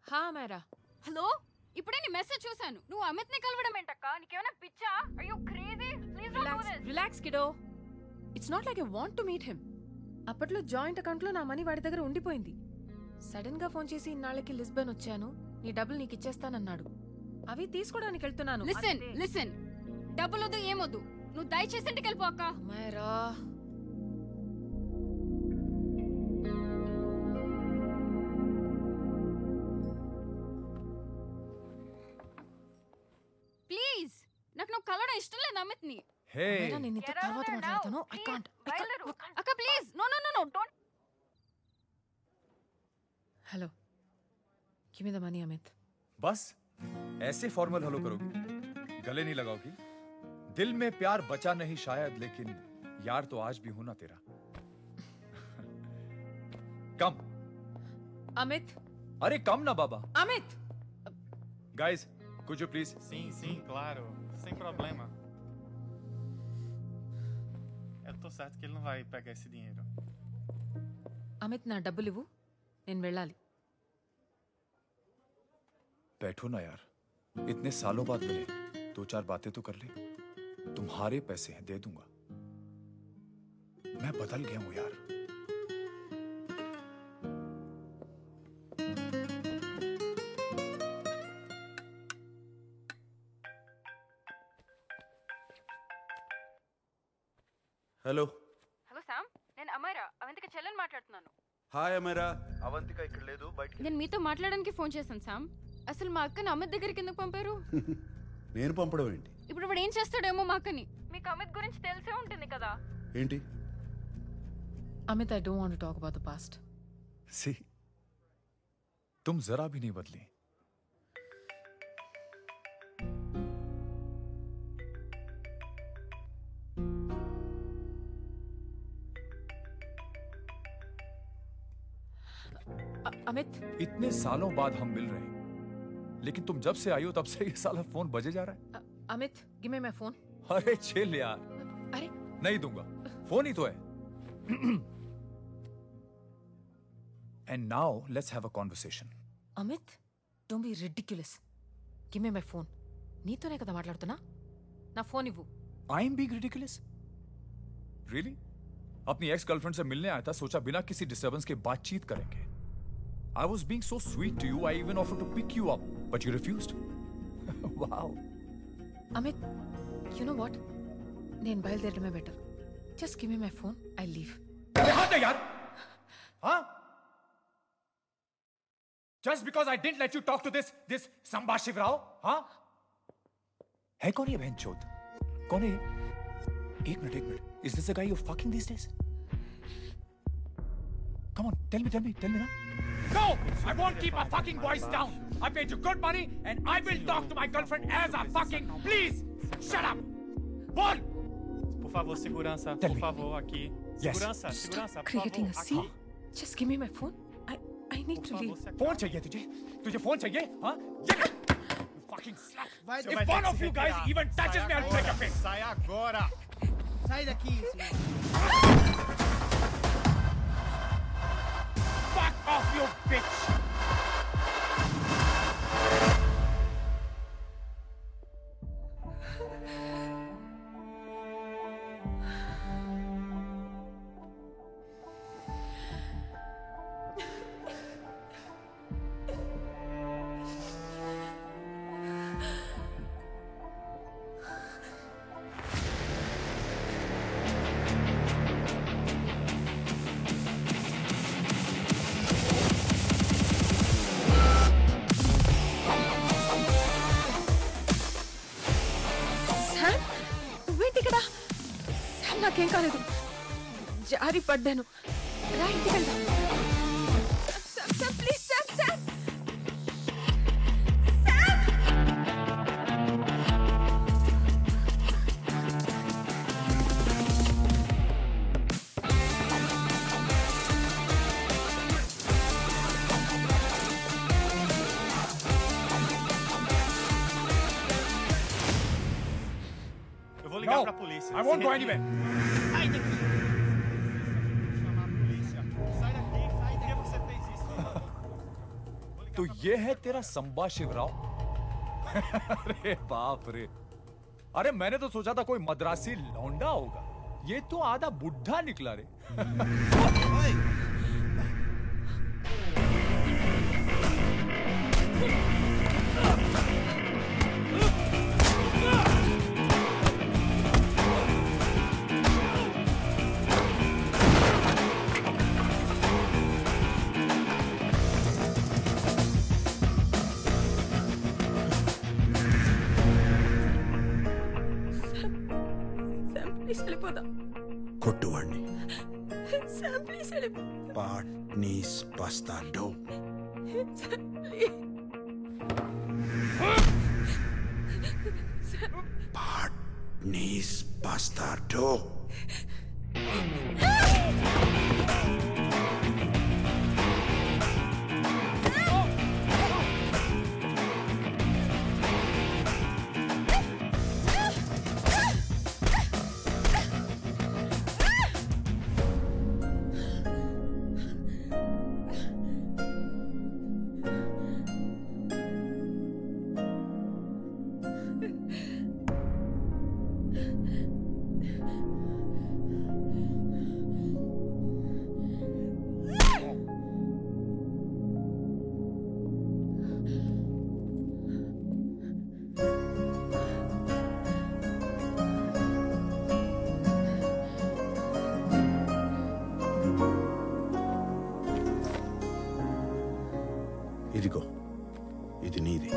హా మేరా. హలో, ఇప్పుడే నీ మెసేజ్ చూసాను. నువ్వు అమిత్ ని కలవడం ఏంటక్క? నీకేమైనా పిచ్చా? Are you crazy? Please don't do this. Relax kiddo. It's not like I want to meet him. అప్పట్లో జాయింట్ అకౌంట్ లో నా మనీ వాడి దగ్గర ఉండిపోయింది. సడన్ గా ఫోన్ చేసి ఇన్నాళ్ళకి లిస్బన్ వచ్చాను, నీ డబ్బులు నీకు ఇచ్చేస్తానన్నాడు. అవి తీసుకోవడానికి వెళ్తున్నాను. లిసన్, డబ్బులొద్దు ఏమొద్దు, నువ్వు దయచేసి ఇంటికి వెళ్ళిపో అక్క. మేరా ప్లీజ్, నాకు నువ్వు కలవడం ఇష్టం లేదు అమిత్ ని. హే నేను నీతో తర్వాత మాట్లాడతాను. I can't. అక్క please, no don't. Hello, give me the money Amit. बस ऐसे फॉर्मल हेलो करोगी, गले नहीं लगाओगी? दिल में प्यार बचा नहीं शायद, लेकिन यार तो आज भी हूं ना तेरा. कम. అమిత్, अरे कम ना बाबा. Amit. Guys, could you please? Sim, claro. Sem problema. Eu tô certo que ele não vai pegar esse dinheiro. Amit, నా డబ్బులు ఇవ్వు, నేను వెళ్ళాలి. बैठो ना यार, इतने सालों बाद मिले, दो चार बातें तो कर ले. तुम्हारे पैसे हैं, दे दूंगा. मैं बदल गया हूं यार. హలో హలో శామ్, నేను అమైరా, అవంతిక చెల్లెని మాట్లాడుతున్నాను. హాయ్ అమరా. అవంతిక ఇక్కడ లేదు, బయటికి. నేను మీతో మాట్లాడడానికి ఫోన్ చేశాను శామ్. అసలు మా అక్కని అమిత్ దగ్గరికి ఎందుకు పంపారు? నేను పంపడం ఏంటి? ఇప్పుడు వాడు ఏం చేస్తాడేమో మా అక్కని. మీకు అమిత్ గురించి తెలిసే ఉంటుంది కదా. ఏంటి? Amit, I don't want to talk about the past. See, तुम जरा भी नहीं बदली. अमित, इतने सालों बाद हम मिल रहे हैं, लेकिन तुम जब से आई हो तब से ये साला फोन बजे जा रहा है. Amit, give me my phone. अरे चिल यार. अरे नहीं दूंगा, फोन ही तो है. And now let's have a conversation. Amit, don't be ridiculous. Give me my phone. నీతోనే కదా మాట్లాడుతున్నా, నా ఫోన్ ఇవ్వు. I'm being ridiculous? Really? अपनी एक्स गर्लफ्रेंड से मिलने आया था, सोचा बिना किसी डिस्टर्बेंस के बातचीत करेंगे. I was being so sweet to you, I even offered to pick you up, but you refused. Wow. Amit, you know what? నేను బయలుదేరడమే better. Just give me my phone, I'll leave. अरे हाँ यार, हाँ? Just because I didn't let you talk to this Samba Shivrao, हाँ? है कौन ये बहनचोद? कौन है ये? एक minute. Is this the guy you're fucking these days? Come on, tell me ना. No! I won't keep my fucking voice down. I paid you good money and I will talk to my girlfriend as a fucking... Please! Shut up! Bol! Por favor, segurança. Tell Por me. favor, aqui. Yes. Segurança, Stop por creating favor. a scene. Just give me my phone. I need to leave. Phone चाहिए तुझे phone चाहिए, हाँ? You fucking slut! Você If vai ter one que of se you guys retirar. even touches me, I'll break your face! Sai agora! Sai daqui, senhor. Fuck off, you bitch! Sam, నువ్వేంటి ఇక్కడ? Sam, నాకేం కాలేదు, జారి పడ్డాను. రా, ఇంటికి వెళ్దాం. Sam, please Sam. Eu vou ligar pra polícia. I won't go anywhere. Sai daqui. Chamar a polícia. Sai daqui, sai. Por que você fez isso? तो ये है तेरा संबा शिवराव। अरे बाप रे, अरे मैंने तो सोचा था कोई मद्रासी लौंडा होगा, ये तो आधा बुढ़ा निकला रे। ప్లీజ్ వెళ్ళిపోదాం. కొట్టువాణ్ణి శామ్ ప్లీజ్ వెళ్ళిపో. పాట్నీస్ బస్తాడో. పాట్నీస్ బస్తాడో. ఇదిగో ఇది నీది.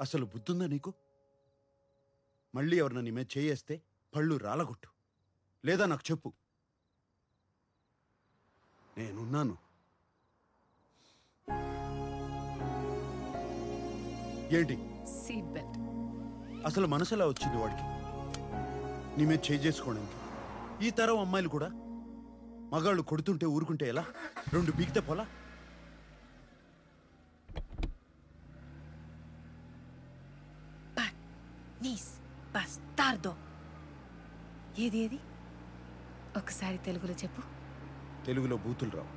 అసలు బుద్ధుందా నీకు? మళ్ళీ ఎవరన్నా నీ మీద చేయేస్తే పళ్ళు రాలగొట్టు, లేదా నాకు చెప్పు, నేనున్నాను. ఏంటి సీట్ బెల్ట్. అసలు మనసులా వచ్చింది వాడికి నీ మీద చేయి చేసుకోవడానికి? ఈ తరం అమ్మాయిలు కూడా మగాళ్ళు కొడుతుంటే ఊరుకుంటే ఎలా? రెండు బీగితే పోలా? నీస్ బస్తార్దో. ఏది ఏది ఒకసారి తెలుగులో చెప్పు. తెలుగులో బూతులు రావు.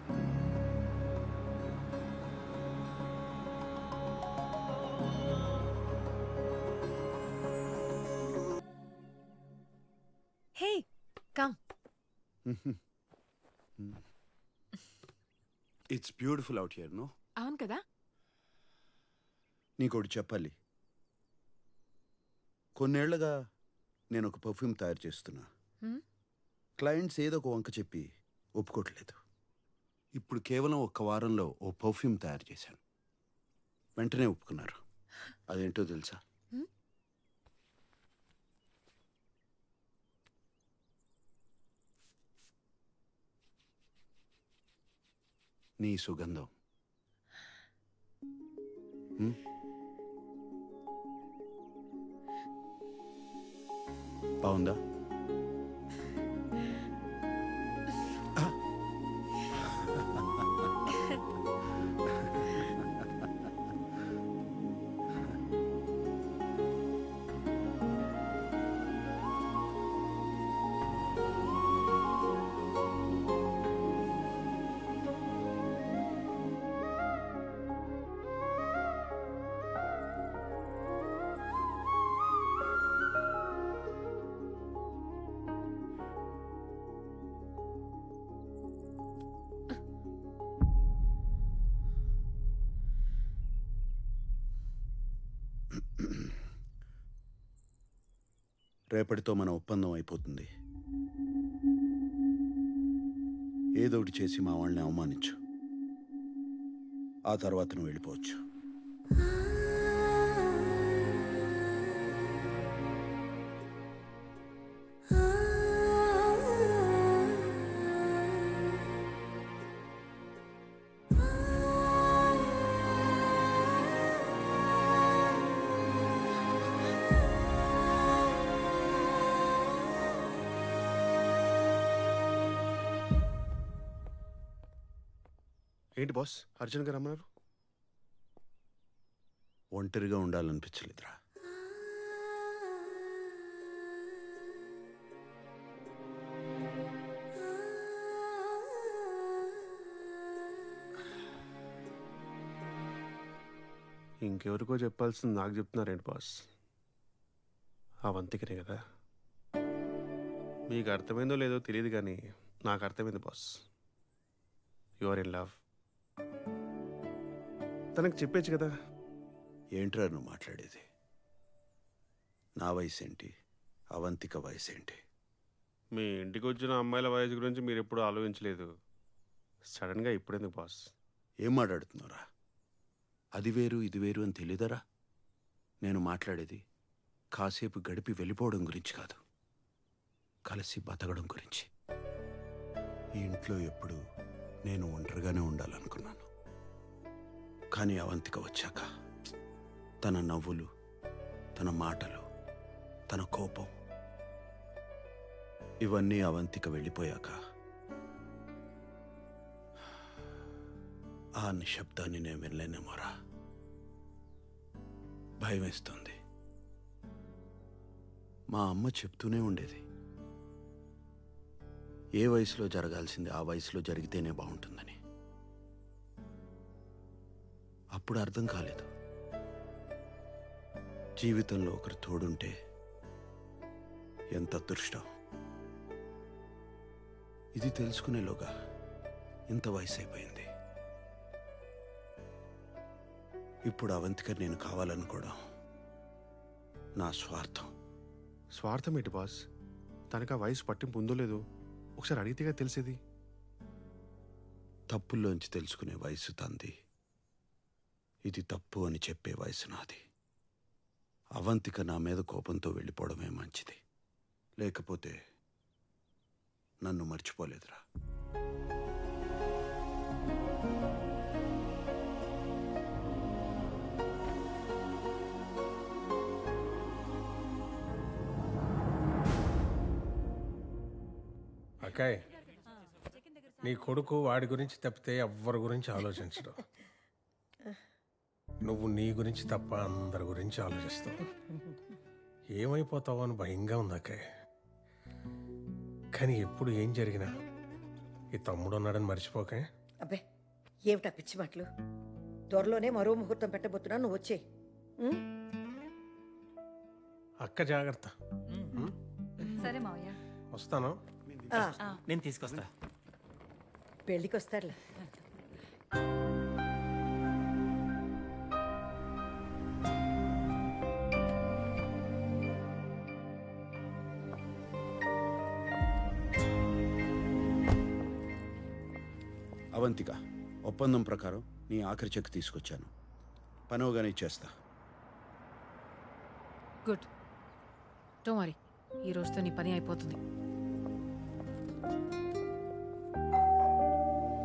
Hey come. It's beautiful out here. No, అవును కదా. నీకోటి చెప్పాలి. కొన్నేళ్లుగా నేను ఒక పర్ఫ్యూమ్ తయారు చేస్తున్నా. క్లయింట్స్ ఏదో ఒక వంక చెప్పి ఒప్పుకోవట్లేదు. ఇప్పుడు కేవలం ఒక్క వారంలో ఓ పర్ఫ్యూమ్ తయారు చేశాను. వెంటనే ఒప్పుకున్నారు. అదేంటో తెలుసా? నీ సుగంధం. బాగుందా? రేపటితో మన ఒప్పందం అయిపోతుంది. ఏదోటి చేసి మా వాళ్ళని అవమానించు, ఆ తర్వాత నువ్వు వెళ్ళిపోవచ్చు. ఏంటి బాస్ అర్జున్గా రమ్మన్నారు? ఒంటరిగా ఉండాలనిపించలేదురా. ఇంకెవరికో చెప్పాల్సింది నాకు చెప్తున్నారేంటి బాస్? అవంతికనే కదా. మీకు అర్థమైందో లేదో తెలియదు కానీ నాకు అర్థమైంది boss. You are in love. తనకు చెప్పేచ్చు కదా. ఏంట్రా నువ్వు మాట్లాడేది? నా వయసు ఏంటి, అవంతిక వయసు ఏంటి? మీ ఇంటికి వచ్చిన అమ్మాయిల వయసు గురించి మీరు ఎప్పుడు ఆలోచించలేదు. సడన్గా ఇప్పుడెందుకు బాస్? ఏం మాట్లాడుతున్నారా? అది వేరు ఇది వేరు అని తెలీదరా? నేను మాట్లాడేది కాసేపు గడిపి వెళ్ళిపోవడం గురించి కాదు, కలిసి బతకడం గురించి. ఈ ఇంట్లో ఎప్పుడు నేను ఒంటరిగానే ఉండాలనుకున్నాను. కానీ అవంతిక వచ్చాక తన నవ్వులు, తన మాటలు, తన కోపం, ఇవన్నీ అవంతిక వెళ్ళిపోయాక ఆ నిశ్శబ్దాన్ని నేను వినలేనేమోరా. భయం వేస్తుంది. మా అమ్మ చెప్తూనే ఉండేది, ఏ వయసులో జరగాల్సింది ఆ వయసులో జరిగితేనే బాగుంటుందని. అప్పుడు అర్థం కాలేదు, జీవితంలో ఒకరు తోడుంటే ఎంత అదృష్టం. ఇది తెలుసుకునేలోగా ఇంత వయసు అయిపోయింది. ఇప్పుడు అవంతిక నేను కావాలనుకోవడం నా స్వార్థం. స్వార్థం ఏంటి బాస్? తనకు ఆ వయసు పట్టింపు ఉందో లేదో ఒకసారి అడిగితేగా తెలిసేది. తప్పుల్లోంచి తెలుసుకునే వయసు తంది, ఇది తప్పు అని చెప్పే వయసు నాది. అవంతిక నా మీద కోపంతో వెళ్ళిపోవడమే మంచిది, లేకపోతే నన్ను మర్చిపోలేదురా. అక్కాయ్, నీ కొడుకు వాడి గురించి తప్పితే ఎవ్వరి గురించి ఆలోచించడు. నువ్వు నీ గురించి తప్ప అందరి గురించి ఆలోచిస్తావు. ఏమైపోతావో అని భయంగా ఉంది అక్కాయ్. కానీ ఎప్పుడు ఏం జరిగినా ఈ తమ్ముడు ఉన్నాడని మర్చిపోకే. అబ్బే ఏమిటా పిచ్చి మాటలు? త్వరలోనే మరో ముహూర్తం పెట్టబోతున్నా, నువ్వు వచ్చే. అక్క జాగ్రత్త. సరే మావయ్య. వస్తాను. నేను తీసుకొస్తా. పెళ్ళికి వస్తారులే. అవంతిక, ఒప్పందం ప్రకారం నీ ఆఖరి చెక్ తీసుకొచ్చాను. పనవగానే ఇచ్చేస్తా. గుడ్, డోంట్ వరీ, ఈ రోజుతో నీ పని అయిపోతుంది.